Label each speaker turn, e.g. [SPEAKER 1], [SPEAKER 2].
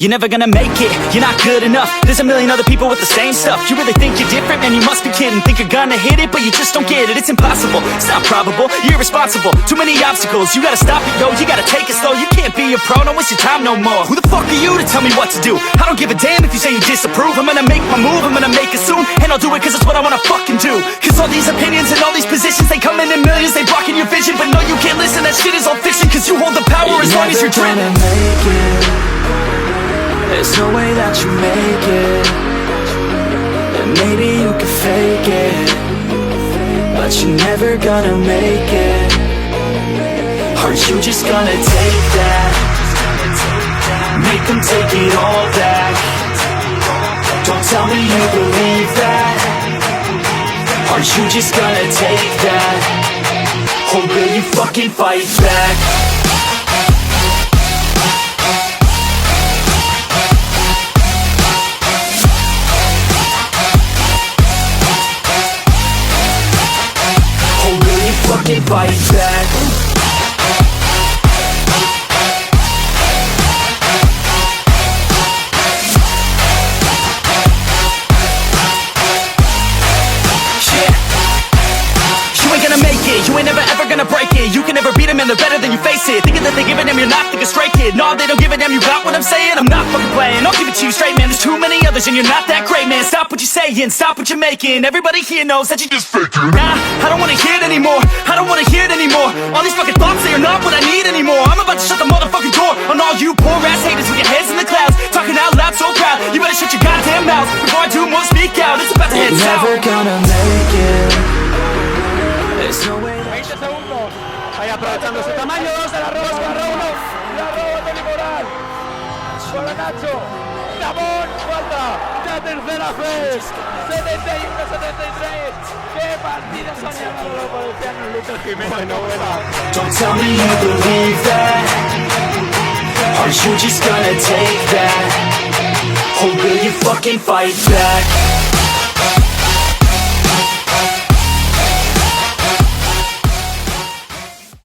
[SPEAKER 1] You're never gonna make it, you're not good enough. There's a million other people with the same stuff. You really think you're different? Man, you must be kidding. Think you're gonna hit it, but you just don't get it. It's impossible, it's not probable, you're irresponsible. Too many obstacles, you gotta stop it, yo. You gotta take it slow, you can't be a pro. Don't waste your time no more. Who the fuck are you to tell me what to do? I don't give a damn if you say you disapprove. I'm gonna make my move, I'm gonna make it soon. And I'll do it cause it's what I wanna fucking do. Cause all these opinions and all these positions, they come in millions, they blocking your vision. But no, you can't listen, that shit is all fiction. Cause you hold the power as long as you're driven.
[SPEAKER 2] There's no way that you make it. And maybe you can fake it, but you're never gonna make it. Aren't you just gonna take that? Make them take it all back. Don't tell me you believe that. Aren't you just gonna take that? Or will you fucking fight back? Fucking fight back. You ain't gonna make it, you ain't never ever gonna break it. You can never beat them and they're better than you face it. Thinking that they give a damn, you're not thinking straight, kid. No, they don't give a damn, you got what I'm saying? I'm not fucking playing, I'll give it to you straight, man. There's too many others and you're not that great, man. Stop what you're saying, stop what you're making. Everybody here knows that you just faking. Nah, I don't wanna hear it anymore, I don't wanna hear it anymore. All these fucking thoughts, they are not what I need anymore. I'm about to shut the motherfucking door on all you poor ass haters with your heads in the clouds, talking out loud so proud. You better shut your goddamn mouth before I do more speak out. It's about to head south. You're never gonna make it. There's no way.
[SPEAKER 3] 20 segundos, ahí aprovechando ese tamaño, 2 de la roba, la roba Tony para Nacho, Ramón, falta, la tercera FEB, 71-73, qué partida soñado los valencianos, Lucas Jiménez, novena.
[SPEAKER 2] Don't tell me you believe that. Are you just gonna take that? Or will you fucking fight back?